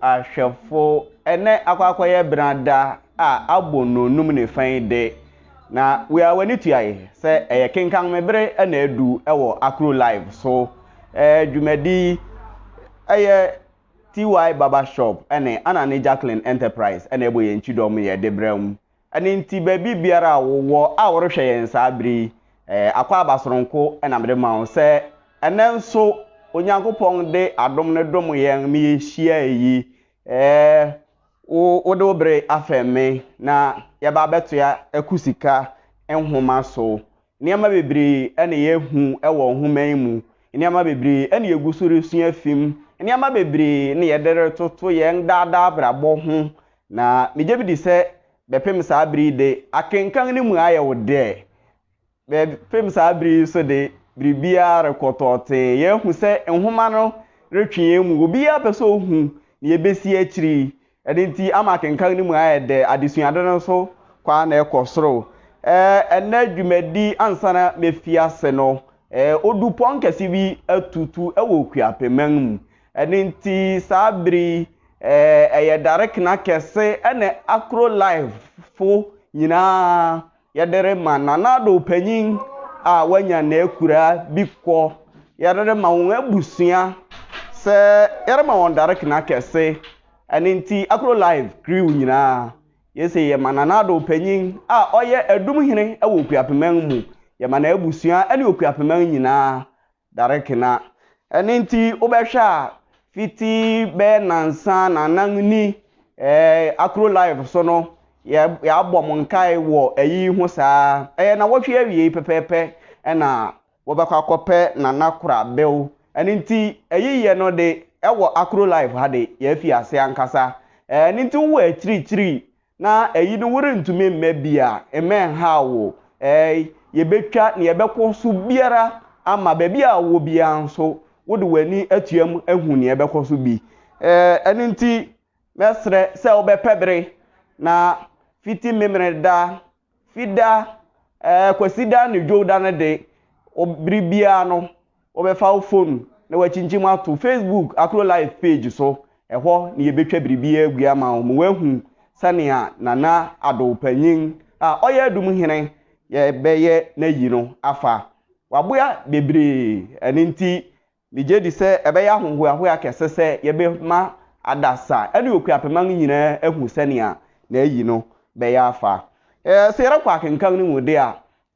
ahwefo ene akwakoye branda a abono num ne fan de na we are wani tuaye se Kenkan mebre na edu ewo AKRO live so dwumadi TY Baba Shop ene Anani Jacqueline Enterprise ene eboye nchidom ye debram ene nti baby biara wo a worhwe yen sabri akwa abasoronko ena mede ma se ene nso onyankopon de adom ne dom yen mi yehia yi wo de obre afeme na ye ba beto ya akusika enhoma so niam bebre ene yehu ewo homan mu niam bebre ene yegusuru sua fim niam bebre ne yedere toto yen dada brabo ho na meje bi di se bepem sa bri de akenkan ni mu ayewo de bepem sa bri so de bribia rekotote yehu se enhoma no retwe mu obi ya peso hu ne yebesi akiri edinti ama kenkan ni mu ayede adesuade no so kwa na ekosoro ena dwumadi ansana mefiase no odupon kesi bi atutu ewo kuapeman mu edinti sabri direct na kese ene AKRO live fo nyina yedere manana do panyin a wanya na ekura bikọ yedere ma won abusua se yedere ma won direct na kese ene AKRO live crew nyina yese ye manana do panyin a oye adum hene ewo kuapeman mu ye mana abusua ene okuapeman nyina direct na ene obehwa fiti be nansa na nangni AKRO live so no ya abom nkai wo ayi hu saa na wohwe awie pepepe na wobekwa kope na nakura bew ene ayi ye no de ewo AKRO live ha de ya fi ase ankasa ene wo achiri na ayi no wore ntumi mmabia emen ha wo ye betwa ne ye bekoso biara ama ba bia wo bia nso wode wani atuam ahu ne ye bekoso bi ene mesre se obepebre na fiti memre da fida kwasida ne joda ne de obribia no obefa phone na wachinchim ato Facebook AKRO live page so eho ne ye betwa bribia agua ma mo wahu sania nana adopanyin a oye adum hene ye beye na yi no afa waboya bebre aninti meje di se ebe ya honho aho akese se ye be ma adasa ene okuapeman nyina ahu sania na yi no be ya afa se yera kwa kenkan ni mude a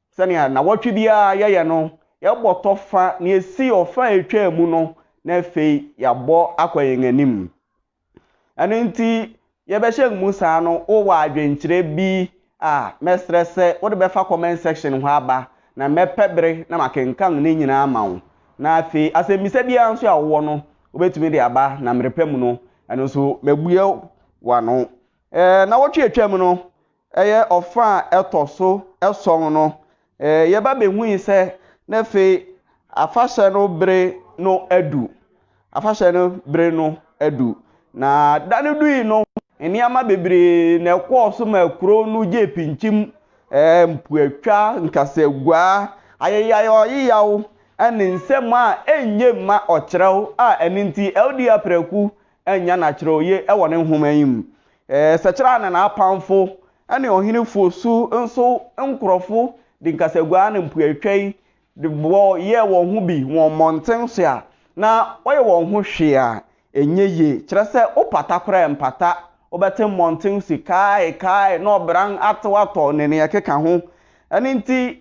sania na wotwe bia ye no ye boto fa na esi ofa etwa mu no na fei ya bo akwayen anim aninti ye be sheg musa no o wa adwenkyere bi a mestrese wo de be fa comment section ho aba na mepebre na makenkan ni nyina amawo na afi asemisa bia nso awo no obetumi de aba na mrepam no eno so mebuye wano na wotwe atwam no eye ofa etoso eson no ye ba behu se na afi afahye no bre no adu afahye no bre no adu na dane dui no eniama bebre na ekwoso ma kuro no je pinchim mpuatwa nkasegwa ayeyayo yiyawo ene nsem a enye ma okyerew a eninti LD apreku enya na kyerew ewo ne homayim sekera na apamfo ene ohinefo su nso nkrofo de nkasegwa na mpuatwai de bo ye wo ho bi won monten so a na oye wo ho hwe a enye ye kyere se opata kora empata obete monten Sika kai no bran atwato ne ne keka ho eninti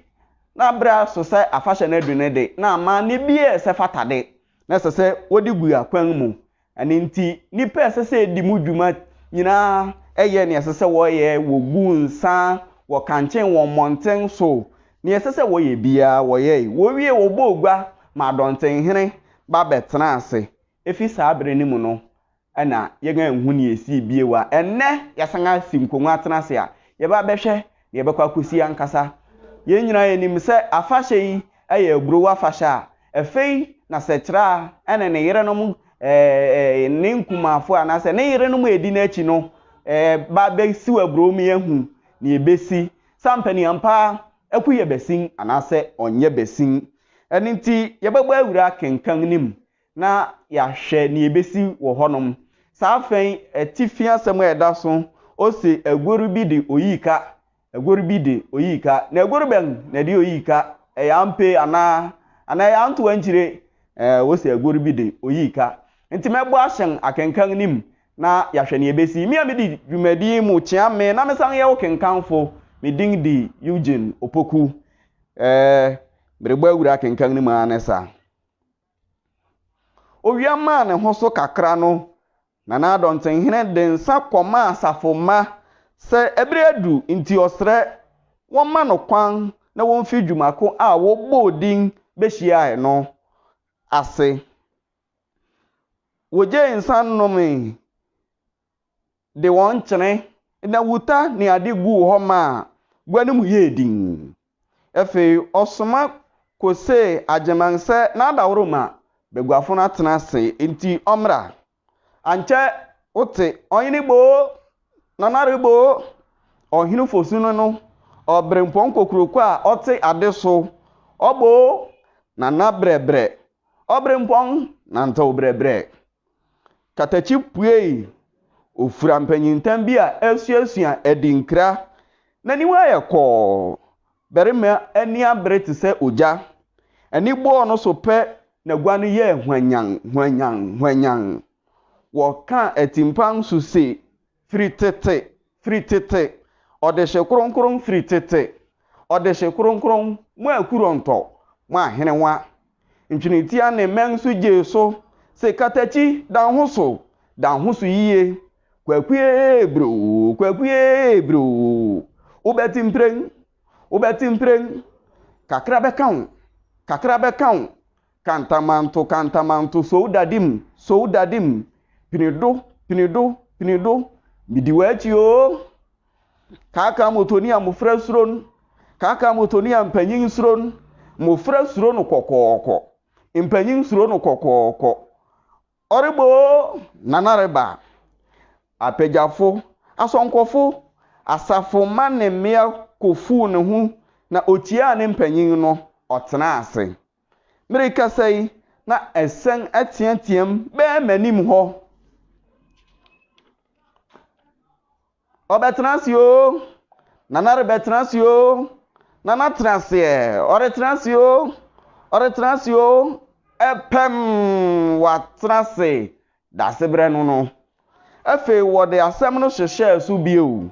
na bra so se afahye na adune de na ama ne bie se fatade na se wodi gu akwan mu eninti nipa se di mu dwuma nyina eye ne se wo ye wo gu nsa wo kanchen wo monten so ne se wo ye bia wo ye wo wie wo bogwa ma donten hene ba betena ase efi sa abre ni mu no ana yega nhu ne esi biewa enne yasanga sinkonwa atena ase a ye ba behwe ye bekwa kosi ankasa ye nyina ye nim se afahye yi aye aguro afahye a efei na sekera ene ne yere no mu ne nkumafo anase ne yere no mu edi na achi no ba be siwa aguro mu yehu ne ebesi sampani ampa akuye besin anase onye besin eninti ye begba awura kenkan nim na ya hwe ne ebesi wo honom saa fen etifi asem eda so o se egworu bi de oyika egworu bi de oyika na egworu ben na de oyika ya mpe ana ya anto anchire wo se egworu bi de oyika nti mebo ahyen akenkan nim na yahwe ne ebesi mi amedi dwumadi mu chia me na mesan ye Ɔkenkanfo me ding di Eugene Opoku brebo Owura akenkan nim anesa owiama ne ho so kakra no na adonten hene de nsa koma asafoma se ebredu nti osre won ma no kwan na won fi dwumako a wo bodin behia no ase woje nsa nnome de won kyene na wuta ne ade gu ho ma gwanum yedin efe osoma kose ajemanse na adawro ma begwafo na tena se nti omra anche ote oyini gbo nanare gbo ohinu fosunu no obrempon kokroko a ote adeso ogbo nana brebre obrempon nanta obrebre katachi puei ofura mpanyintan bi a asuasua edinkra naniwa yekọ berima ani abre te se oja ani gbo no so pe na gwa no ye hwanyan woka etimpan so se fritete odehye kronkron fritete odehye kronkron mu akuronto mu ahenenwa ntwiniti ane men so je so se katachi dan hoso yiye kwakue bro ubetimpreng kakra bekan kantamanto soudadim pinido midiwachi o kaka motoni amufra suron kaka motoni ampanyin suron mufra suron kokoko impanyin suron kokoko oribo nanareba apejafo asonkofo asafo mane mea kofu ne hu na otia ne mpanyin no otena ase Amerika say na esen atiantiem be manim ho obetrasio nanare betrasio nanatrasie oretrasio epem watrase dasebre no afe wode asem no hyehye so bieu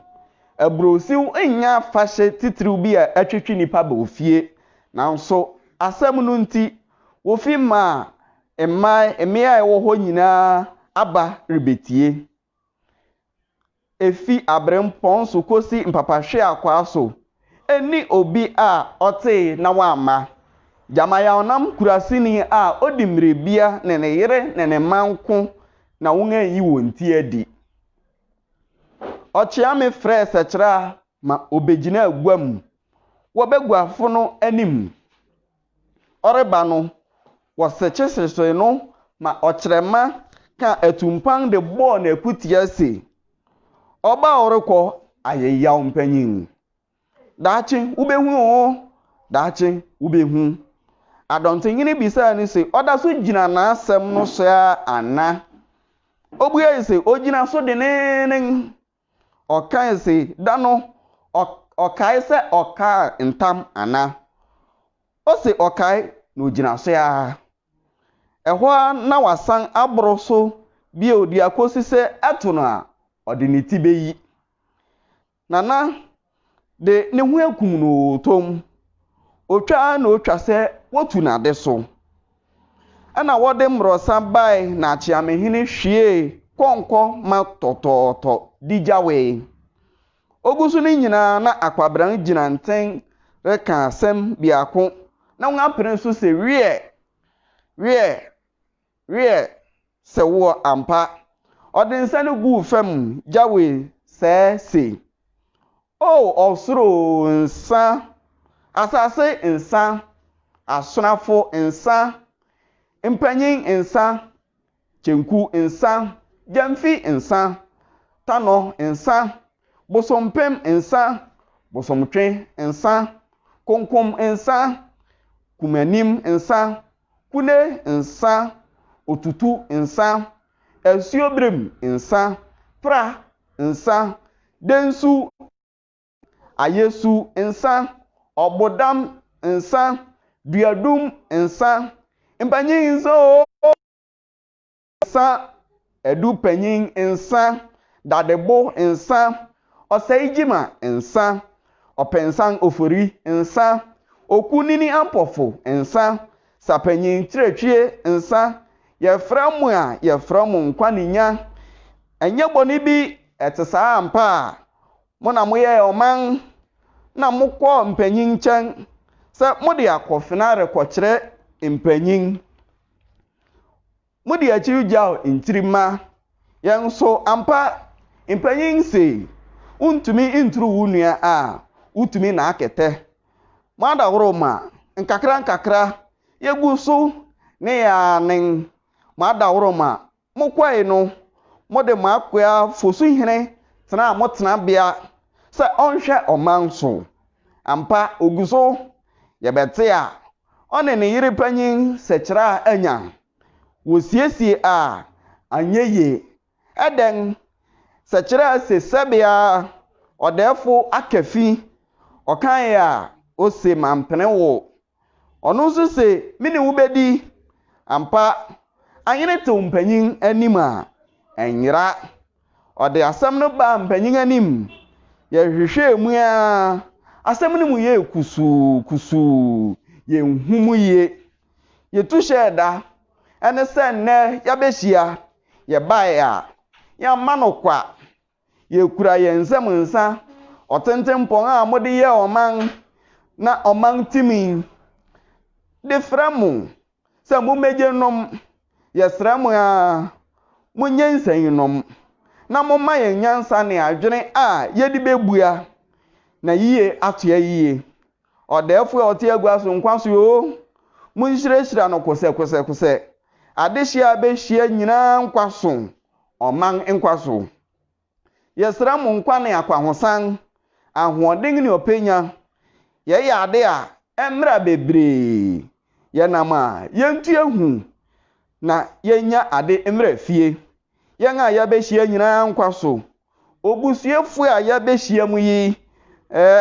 abrosiw enya fashe titiriw bi a atwetwe nipa ba ofie nanso asem no nti wofi ma emia ewo ho nyina aba rebetie efi abrempon so kosi mpapahwe akwa so eni obi a ote na wama jamaya onam kurasini a odimrebia ne ne yere ne ne manko na wonga yi wonti adi ochia me frɛ sekra ma obegina agwam wobegwafo no anim oreba no wosekyesese no ma okyerema ka atumpan de bo na akutia se oba oreko ayeyaw mpanyin daachi ubehu adontenyini bisa ni se oda so gina na asem no so ana obuye se ogina so de nenen okan se dano okai se oka ntam ana o se okai no gina so ya ehwa na wasan abro so bi odi akosi se atono a odi ne tibeyi nana de ne hu akum no tom otwa na otwa se wotu na de so ana wode mrosa bai na achiamehini hwie konko ma tototo dijawe ogusu ni nyina na akwabran gina nten reka asem biako na won apren so se wie se wo ampa odinsane gu fam jawe se osuro nsa asase nsa asonafo nsa mpanyin nsa chenku nsa jamfi nsa tano nsa bosompem nsa bosomtwe nsa konkom nsa kumanim nsa kune nsa otutu nsa Esuobrem nsa, pra nsa, densu ayesu nsa, obodam nsa, duadum nsa, mpanyin nsa nsa, edu panyin nsa, dadebo nsa, osaijima nsa, opensan ofori nsa, okunini ampofo nsa, sapanyin tiretwie nsa, yeframu a yeframu nkwaninya, enye boni bi etesa ampa mo na moye oman na mokọ mpanyin nkyɛn sɛ mode akɔfena rekɔkyerɛ mpanyin mode akyirigyaw ntirima yɛn so ampa mpanyin se untumi inturu wunua a utumi na akɛtɛ madaworo ma nkakra yegu so ne ya nen madaworo ma mokɔe no mode makoa fosu hene tena motena bia sɛ ɔnhwɛ ɔman so ampa oguso yɛbɛte a ɔne ne yere panyin sɛkyerɛ anya wosiesie a anyeye ɛdɛn sɛkyerɛ sesɛbea ɔdɛfo akafi ɔkan a ose mampene wo ɔno nso se mene wo bedi ampa anyene te mpanyin anim a enyira ɔde asɛm no ba mpanyin anim yɛhwehwɛ mu a asɛm no mu yɛ kusu yɛnhumu ye yɛtu hyɛ da ɛne sɛ nnɛ yɛbɛhyia yɛbae a yɛama no kwa yɛkura yɛn nsɛm nsa ɔtentempɔn a mode yɛ ɔman na ɔman timi de frɛ mo sɛ mommegye nom yɛsrɛ mo a monye nsɛn nom na momma yɛn nyansa ne adwene a yɛde bebua na yie atoa yie ɔdɛfo a ɔte agua so nkwa so yo munhyirɛhyira no kosɛ adehyia behia nyinaa nkwa so ɔman nkwa so yɛsrɛ mo nkwa ne akwahosan ahoɔden ne ɔpenya yɛyɛ ade a ɛmmra bebree yɛnam a yɛntu ehu na yɛnya ade mmra fie yɛn a yɛbɛhyia nyinaa nkwa so obusuefo a yɛbɛhyia mu yi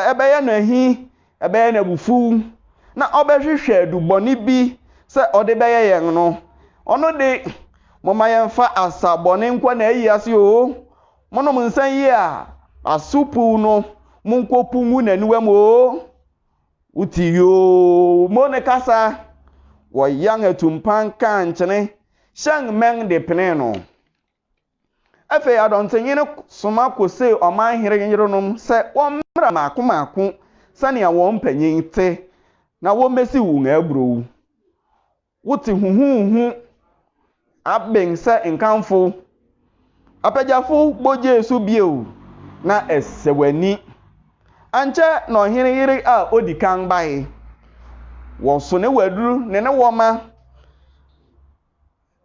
ɛbɛyɛ no ahi ɛbɛyɛ no abufu na ɔbɛhwehwɛ adubɔne bi sɛ ɔde bɛyɛ yɛn no ɔno de moma yɛmfa asabɔne nkwa na ayi ase o monom nsan yi a asupu no monkopu mu naniwa mu o uti yo mo ne kasa wɔyan atumpan kan nkyene hyɛn mɛn de pene no afei adɔntenyi no soma kose ɔman herenom sɛ wɔmmra maako sɛnea wɔn mpanyin te na wɔmmesi wo ngaburo wote huhuhu abeng sɛ nkanfo apagyafo bogye so bio na ɛsɛwani ankyɛ na ɔhene yere a odi kan bae wɔso ne waduru ne wɔma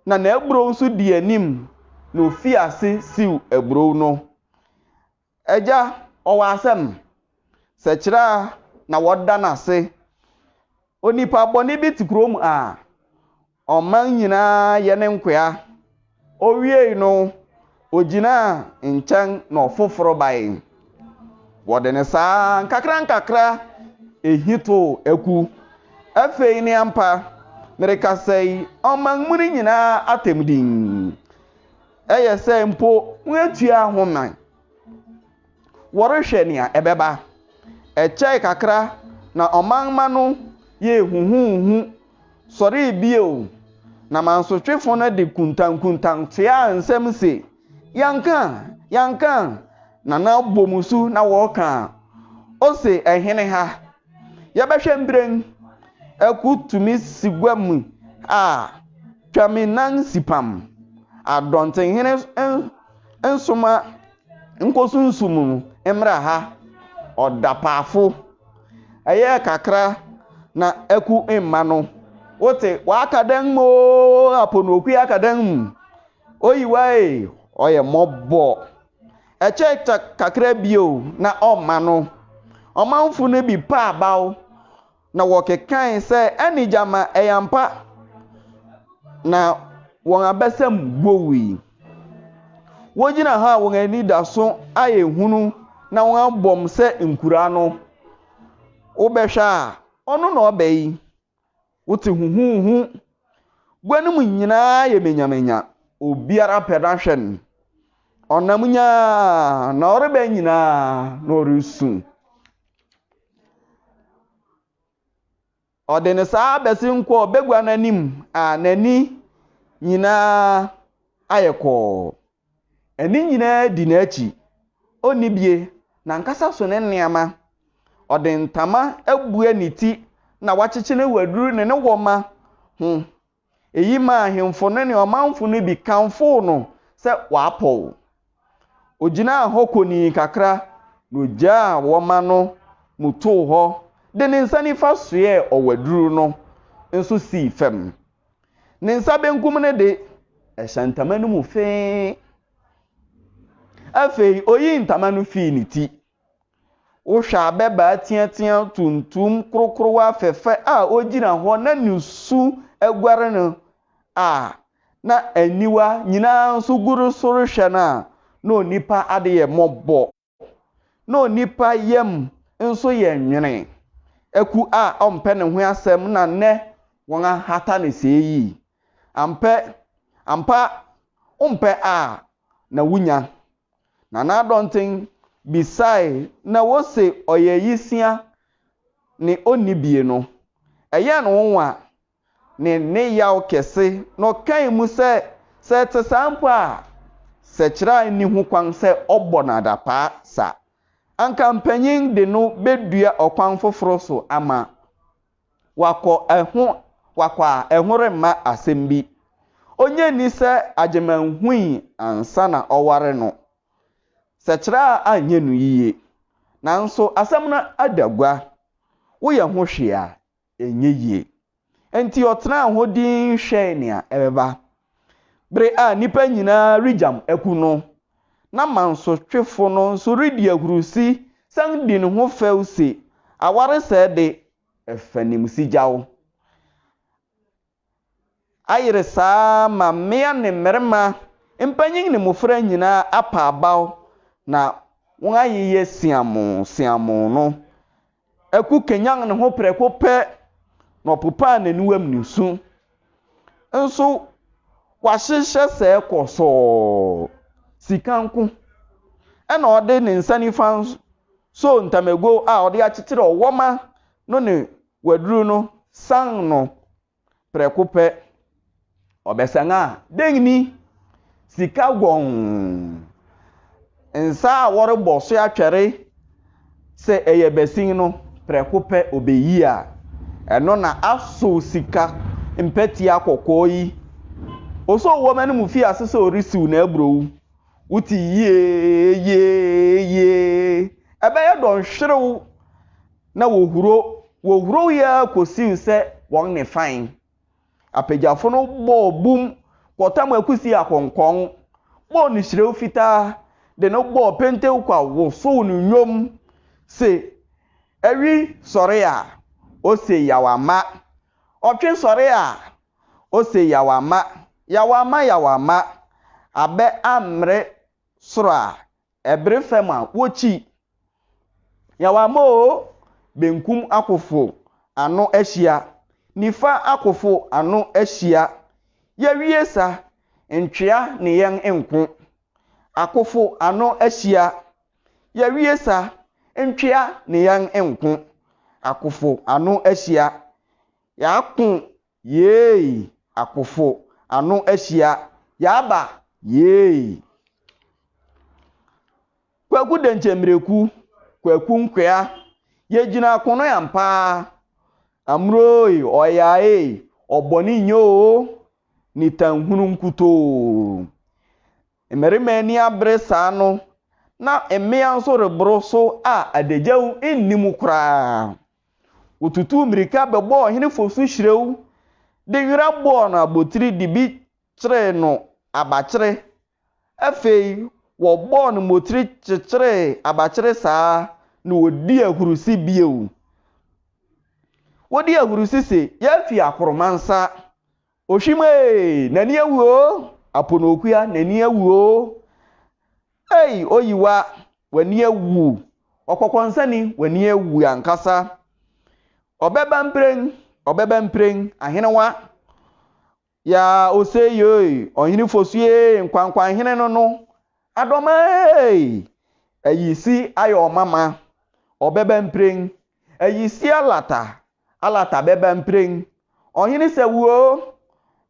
na n'aburo nso di anim na ofi ase siw aburo no agya ɔwɔ asɛm sɛkyerɛ na wɔda n'ase onipa bɔne bi te kurom a ɔman nyinaa yɛ ne nkoa owie no ogyina nkyɛn na ɔfoforo bae wɔde ne saa nkakra ehito eku afei ne ampa merekasai ɔman mu nyinaa atemdin ɛyɛ sɛ mpo wetua homan wɔrehwɛ nea ɛbɛba ɛkyɛ kakra na ɔman ma no yɛ huhuhu sɔre bio na mansotwefo no de kuntan tia nsɛm se yanka na na bomusu na wɔka o se ɛhene ha yɛbɛhwɛ mbrɛn akutumi sigwamu a twaminan sipam adɔntenhene nsoma nkosunsumu emra ha ɔdapaafo ɛyɛ kakra na aku emma no wote wakadan mo aponoku akadan mu oyiwae ɔyɛ mɔbɔ ɛkyɛ kakra bio na ɔma no ɔmanfo no bi pa abaw na wɔkekan sɛ ɛnijama ɛyampa na wɔn abɛsɛm gbowi wogina ha won ani da so aye hunu na won abom se nkura no wobehwa a ono na obai wote huhuhu gwanum nyina ye menyamenya obiara pedahwen onamunya na orebe nyina na orusu odene saa besi nko begwa nanim a nani nyina ayeko eni nyina di na achi onibie na nkasa so ne nneama odentama abue niti na wachichi ne waduru ne woma eyi ma ahemfo ne omanfo ne bi kanfo no se wapo ogina hokoni kakra no ja woma no muto ho de ne nsa nifa soe owaduru no nso si fam ne nsa benkum ne de ehantama no mu fe afei oyi ntama no fi niti wo hwa beba tiatia tuntum krokrowa fefe a ogina ho na nusu agware no na aniwa nyina nso guru soro hwe na onipa ade ye mobbo na onipa yam nso ye nwene aku a ompe ne ho asem na ne won hata ne seyi ampa umpe a na wunya na dontin bisai na wose oyeyisia ni onibie no eye no wonwa ne yaw kese no kan mu se tesampo a se kira ni hu kwan se obbo na dapa sa anka mpanyin de no bedua okwan foforo so ama wako ehore ma asembi onye ni se ajemanhui ansa na oware no se kira anye no yiye nanso asem na adagwa wo ye ho hwe a enye yiye enti otena hodin hwe nea ebeba bre a nipa nyina rijam eku no na manso twefo no so redi ahurusi san di ne ho fewse aware se de efanim sijawo ayire saa ma mea ne mmerema mpanyin ne mofra nyina apa abaw na won ayeye siamo no eku kenyan ne ho preko pe no popa na nuwam nusu nso wahihye se koso sikanku ena ode ne nsanifa so ntamego a ode akyekyere owoma no ne waduru no san no preko pe obesanga dengni sika gon nsa wore boso atwere se eyebesin no preko pe obeyi a eno na aso sika mpeti akokoyi oso wo manu mu fi asese orisiu na abrowu uti ye ebe ya don hwerew na wohuro ya kosi se won ne fine apejafo no bo bum kotam akusi akonkon bo ni hwerew fita de no bo pentew kwa wo so no nwom se ewi sore a o se yawama otwe sore a o se yawama abe amre soro a ebre fema wochi yawama o benkum akofo ano ahia nifa akofo ano ahia yawie sa ntwea ne yen enko akofo ano ahia yawie sa ntwea ne yen enko akofo ano ahia yakun yei akofo ano ahia yaba yei kwaku denchemreku kwaku nkwea yegina kono yampa amroi oyae oboni nyo ni tanhunu nkuto emerime ni abresa no na emea nso rebro so a adegyaw ennimu kra otutu mrika bebo hene fosu hyirew de wira bo na abotiri dibi kyere no abakyere afei wo bo no motiri kyekere abakyere saa na wodi ahurusi biewu wodi ahurusi se yafi akoromansa ohwime nani awuo aponokua nani awuo ei oyiwa wani ewu okokonsani wani ewu ankasa obeba mpreng ahenewa ya oseyoi ohini fosue nkwankwa ahene no adoma ayisi ayo mama obeba mpreng ayisi alata beba mpreng ohini sewuo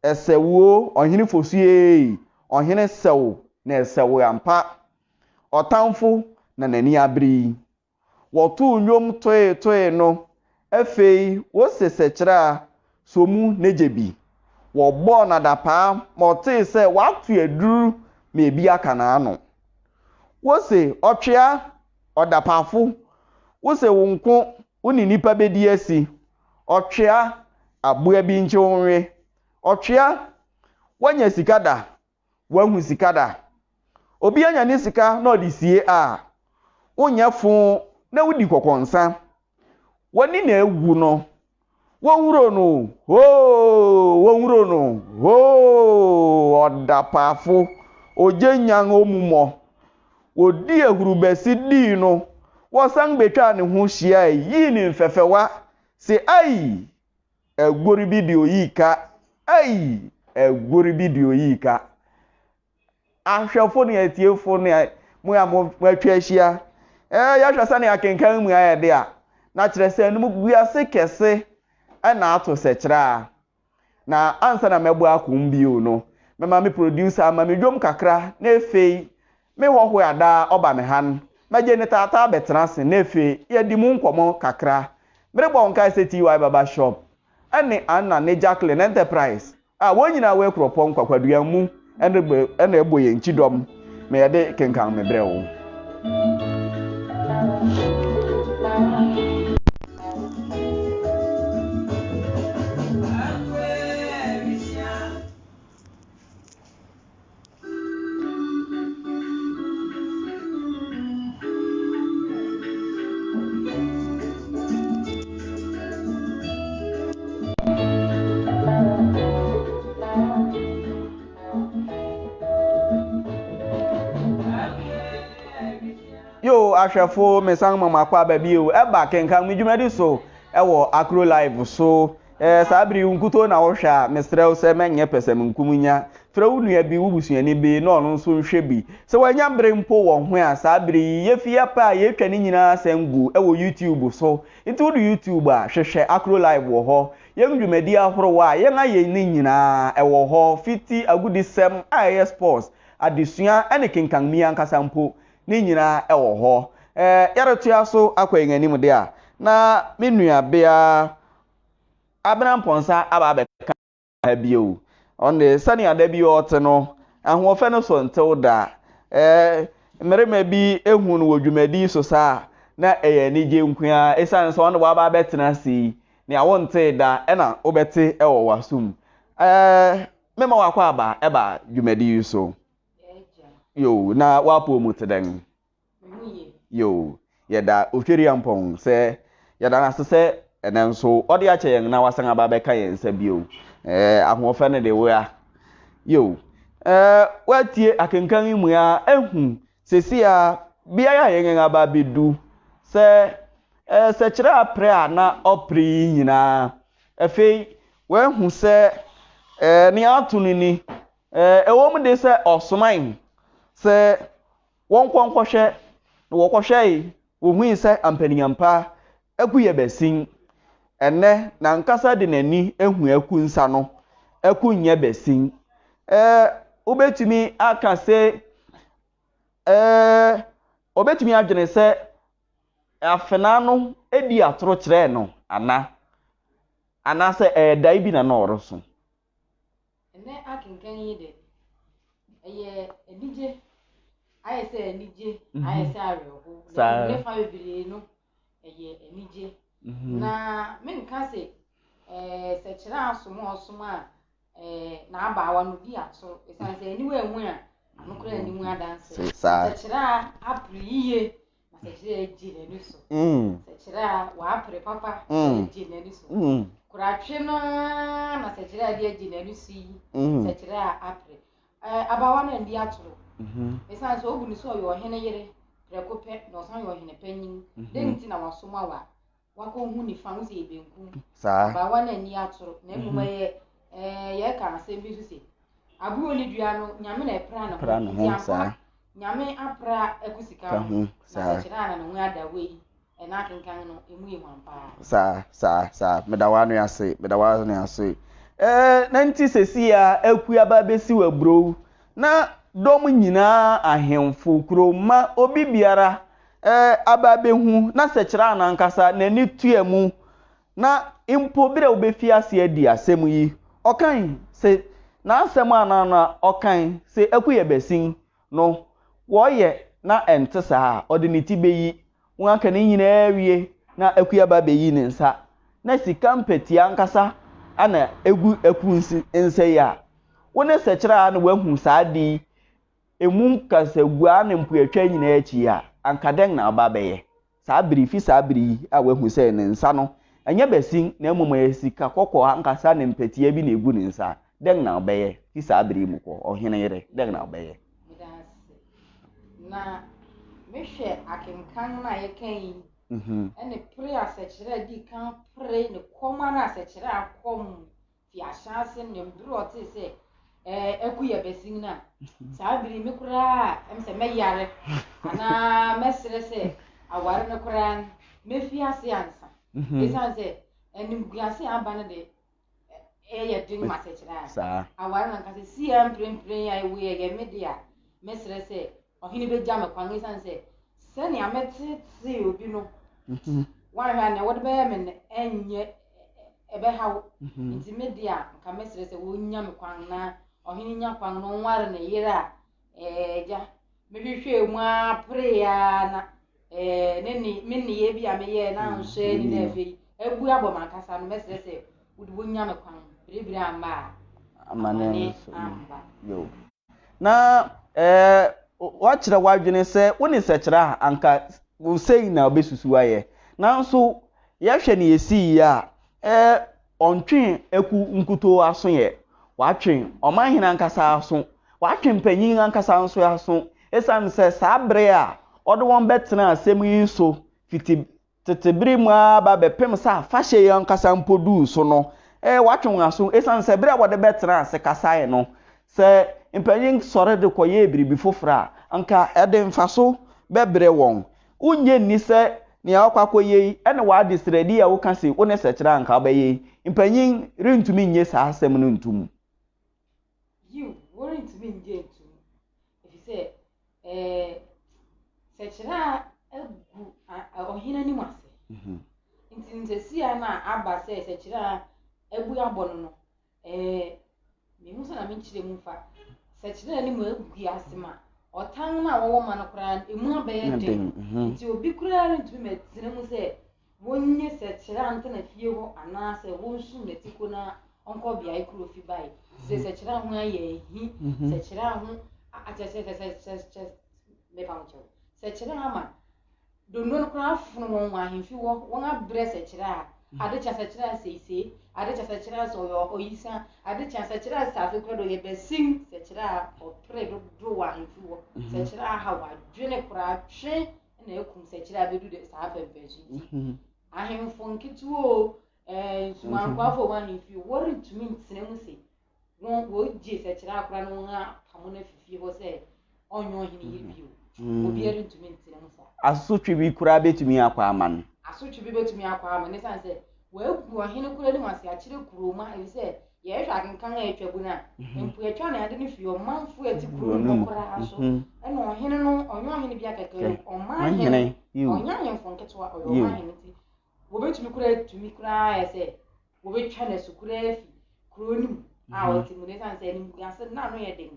esewuo ohini fosue ohini sew na esew ampa otamfo na nani abri wotu nyom toe no efei wo sesechira somu nejebi wo bo na dapa mote se watu eduru mebi aka na ano wo se otwea odapafo wo se wonko uni nipa bedi asi otwea aboa bi nchewonwe otwea wanya sikada wahu sikada obi anya ni sika na odisie a wonya fo na wudi kokonsa wani na ewu no wonwuro no odapafo ojenyan omumo odi ehurubesi di no wosan betwa ne ho hia yi ni mfefewa se ai egbori video yika egbori video yika ahwefo ne atiefo ne mo ya mo atwa hia ya hwasa ne akenkan mu ayede a na kire se anu guase kese na ato sekira na ansa na mebu akum bio no mema me producer ama me dwom kakra na efei me hoho ada oba me han meje ne tata betena se na efei ye di mu nkomo kakra mere bon kai se TY Baba Shop ene anna ne Jacqueline Enterprise wonyina we kropon kwakwadua mu ene eboye nchidom me yede kenkan me brewo ahwefo mesang mama kwa babio eba kenkan midwumadi so ewo AKRO live so sabri unkuto na wo hwa mesrew se menye pesem nkumunya frewu nua bi wubusuani bi na ono nso nhwe bi se wanya mbre mpo wo ho a sabri yefia pa yetwa ni nyina sengu ewo YouTube so itu du YouTube a hwehwe AKRO live wo ho yemdwumadi ahoro wa yen aye ni nyina ewo ho fiti agudisem aye sports adesua ene kenkan mi ankasa mpo ni nyina ewo ho yaretua so akwenga nim de a na menua bia abena mponsa ababeka bio onde sani adabi ote no ahofe no so ntew da merema bi ehun no wodwumadi so sa na nije nkua esan so onde waba betena si ne awonte da na obete ewo wasum mema wakwa aba eba dwumadi so yo na wapo muteden yo yeda oferi ampon se yeda na se enenso odi ache yen na wasan aba beka yen se bio ahofe ne de we a yo watie akenkan imu ya ehu sesi a bia ya yen aba bedu se se kire apre a na opri nyina efei we hu se ni atunini ewom de se osoman se wonkwonkwohwe wo kwohwe wo hu se ampaniampa akuye besin enne na nkasa de nani ehu akunsa no akunye besin obetumi aka se obetumi adwene se afena no edi atoro kire no ana se dai bi na no oroso enne akenkan yi de enije I say enije I say areho ne fa bebere no enije na men ka se se kira asomo osoma na abawa no di aso esan se eni we hu a anokora eni mu adanse se kira apriye na se kira eji na nuso se kira wa apre papa eji na nuso kura twe no na se kira di eji na nusi se kira apre abawa na ndi atoro esan so obu ni so yo hene yere prekope no san yo hene panyin denti na wasoma wa wako hu ni fa hu se ebenku abawa na ndi atoro na emuma ye ka asem bi so se aburo ni dua no nyame na epra no ho sa nyame apra ekusika ho sa chira na no adawe na kenkan no emu ye wampa sa medawa no ase na nti sesi ya aba besi wabro na dom nyina ahemfo kroma obi biara aba behu na sekira na nkasa na ni tuamu na impo bire obefi ase adi asem yi okan se na asem anana okan se akuye besin no wo ye na entesa ha odiniti beyi won aka ni nyina awie na akuya ba beyi ne nsa na sika mpatia nkasa ana egu ekunsi ense ya wone sekira na wahu saadi emum kasagua na mpuatwa nyina achi ya ankaden na aba beye sabiri a wahu se ne nsa no anya besin na emum sika kokko ankasa na mpatia bi na egu ne nsa den na beye fi sabiri mu ko ohene yere den na beye na mehwe akenkan na yekan ene prayer sekira di kan pray ne koma na sekira akom fi ahyase ne mbiro ote se ekuye besin na sabiri me kura em se meyare ana mesre se aware ne kura me fi ase ansa esan se enim guase aba de ye ding ma sekira sa aware na kan se CM pray ya we ye media mesre se ohini be jam kwan esan se sani ametete obi no wan ha na wode be men enye ebe hawo nti media nka mesre se wonya me kwan na ohini nya kwan no nware na yira ja mehwehwe mu apreya na neni menni ye bia meye na nhwe ni na afi ebu abo makasa no mesre se wode wonya me kwan birebire amba amane yo na wachira wadwene se woni sekira anka usei na obesusu aye nanso yahwe ne yesi ya ontwen eku nkuto aso ye watwen omanhina ankasa aso watwen panyin ankasa anso aso esan se sabre a odo won betena asem yi so fiti tetebiri mu aba bepem sa fashe ye ankasa mpodu so no watwen aso esan se bre a wode betena se kasae no se impanyin sore de koye biribi fofra anka ede mfaso bebre won unye ni se ni akwakoye ene wa disredi ya woka se wona sekira anka baye impanyin rentumi nye sa asem no ntum you worry to me nje ntum if you say sekira egu ohina ni mwase nti ntesi na aba se sekira ebu abono no me muso na menchire mu fa sekira ni mu egu asema otan na wo ma no kra emu abaye den nti obi kra ntumi metine mu se wonye sekira ante na fie ho ana se wonsu netiko na onko bia ikro fi bai se sekira ho aye hi sekira ho atese me pa ncho sekira ama dondo no kra funu won wa himfi wo won abre sekira ade cha sekira seise ade cha sekira so yo oyisa ade cha sekira sa fe kro do ye besim sekira o pre do wa himfi wo sekira ha wa dwene kra twe na ekum sekira bedu de sa fa mpeji ahemfo nkituo sumankwafo wa himfi wo ritumi ntine mu se won wo je sekira kra no ha pamona fifi ho se onyo hini yibio obi eri ntumi ntine mu sa asotwe bi kura betumi akwa aman asotwe bi betumi akwa aman ne sanse wagu ohene kura ni wase akire kuroma e se ye hwa kenkan atwabu na empu atwa na ade ne fi omanfo ati kuroma kura aso ena ohene no onyo ohene bi akakere omanhene onya hemfo nketwa oyo omanhene ti wo betumi kura ya se wo betwa na sukura fi kuronim a wati mu ne sanse ni gase na no ye den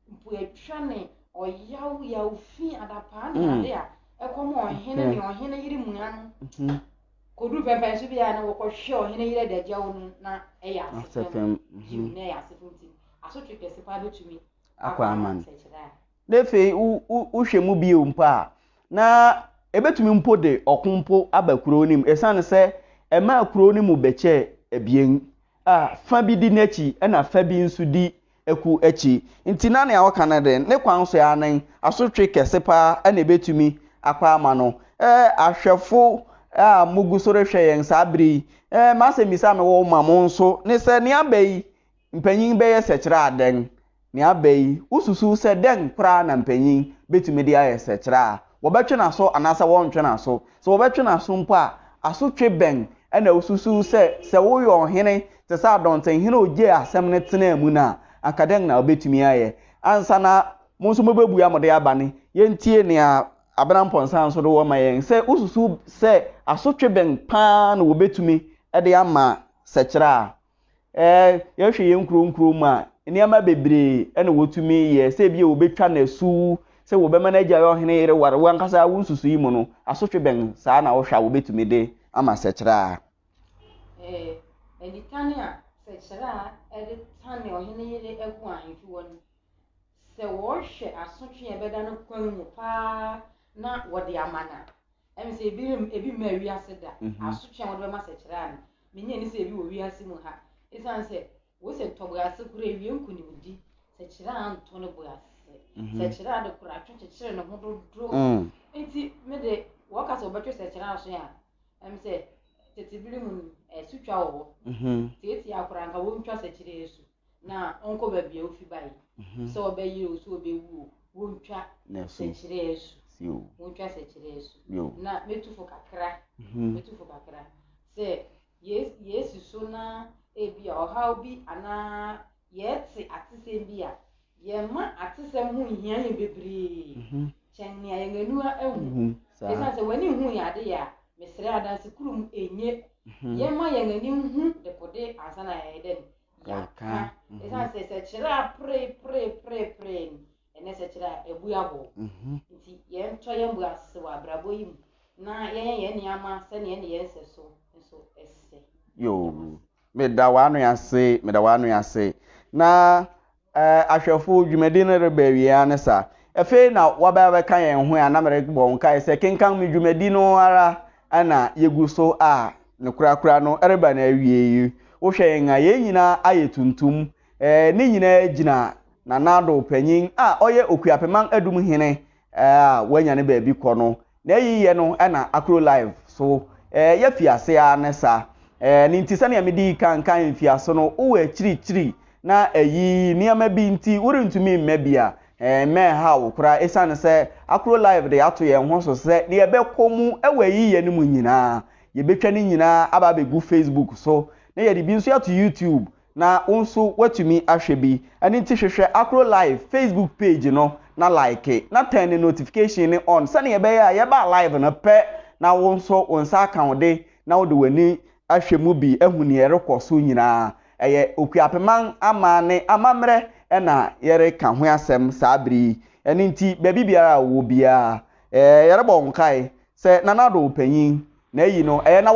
empu atwa ne oyaw fi adapa na ade a ekomo ohene ni ohene yiri muano kodu pepe so bia na wokohwe ohene yire da jawo na eya asefem na eya asefemti asotwe pese pa betumi akwa aman defe uhwemu bi umpa na ebetumi mpo de okunpo abakuro nim esan se ema akuro nim beche ebien fa bi di nachi na fa bi nso di eku echi nti na ne awaka na den ne kwan so ya nan asotwe kese pa na ebetumi akwa ama no ahwefo a mugu rehwe yen sabri ma se misa me wo mamo nso ne se ne abai mpanyin be ye sekira aden ne abai ususu se den kra na mpanyin betumi de aye sekira wo betwe na so anasa wo ntwe na so wo betwe na so mpo a asotwe ben na ususu se wo yo hene te sa donten hene oje asem ne tena mu na akaden na obetumi aye ansa na mo nso mobebu ya mode abane yentie ne a abana mponsan so do wo mayen se ususu se asotwe ben pa na obetumi de ama sekira yehwe yenkuro ma niama bebre na wotumi ye se bia obetwa na su se wo be manager yo hene yere ware wankasa wunsusu yi mu no asotwe ben saa na wo hwa wo betumi de ama sekira editane a sekira editane ohene yere egu ahemfi won se wo hwe asotwe e beda no kwan mu pa na wode amana em se ebi ma wiase da asotwe wode ma sekira no menye ni se ebi wo wiase mu ha esan se wo se tobrase kura ewie nkunimdi sekira anto no boase sekira de kura twetwekere no hododro enti me de wo ka se obetwe sekira so ya em se tetibiri mu sutwa wo tete akura nka wo ntwa sekira yesu na onko ba bia ofi bai so obeyi o so obewu wo ntwa sekira yesu wo ntwa sekira yesu na metufo kakra se yesu so na ebi ohaw bi ana yeti atise bi a yema atise hu hia ye bebre chen ne ayenganua ehu esa se wani hu ya de ya mesre adanse kurum enye yema yengani hu de pode asana ya den yaka esa se se chira pre ene se chira ebuabo nti ye nto ye mbu ase wa brabo yim na ye niama se ne ye se so esse yo me da wanu ya se na ahwefo dwumadi no rebawia ne sa efe na waba kan yen ho ana mere gbon kai se kenkan me dwumadi no ara ana yegu so a ne kurakura no ereba na awie wo hwe nga ye nyina ayetuntum ne nyina gina na nado panyin a oye okuapeman adum hene wanya ne baabi kɔ no na yiye no ana AKRO live so ya fiase a ne sa ni nti sane amedi kan fiase no wo akiri na ayi niama bi nti worentumi mmabia me ha wo kura esane se AKRO live de ato ye ho so se ne yebekɔmu ewa yiye ne mu nyina yebetwa ne nyina aba begu Facebook so na ye de bi nso ato YouTube na onso watumi ahwe bi ani nti hwehwe AKRO live Facebook page no na like na turn the notification ni on sane ye be ya ba live na pe na wonso onsa account de na wo de wani ahwe mu bi ehu ne yerekɔ so nyina eye okuapeman amane amamre na yere ka ho asem sabri ani nti baby biara wo bia yere bon kai se nanado panyin na yi no na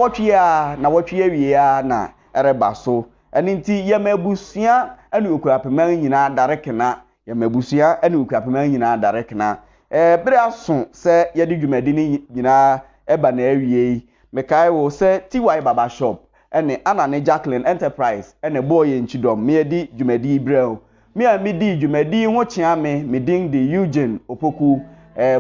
wotwe wie na ereba so ani nti yemabusua ani okuapeman nyina darekena yemabusua ani okuapeman nyina darekena bere aso se yede dwumadi ni nyina eba na awie mekai wo se TY Baba Shop ene anane Jacqueline Enterprise ene boy nchidom me di dwumadi brel me a me di dwumadi ho chia me ding de Eugene Opoku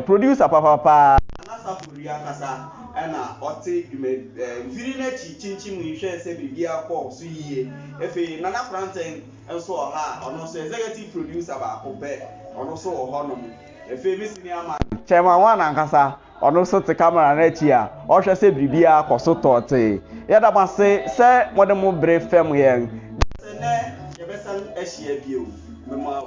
producer papa nasa furia kasa ena ote dwumadi mfiri na chinchin mu hwe se bibia kɔ so yie efe nana plantain enso ha ono so executive producer ba akopɛ ono so ohonom efe mi sini ama chairman wa na nkasa ono so te camera na chi a ohwe se bibia kɔ so tote yada mase se modem bre fem yen se ne yebesan ahia bio mema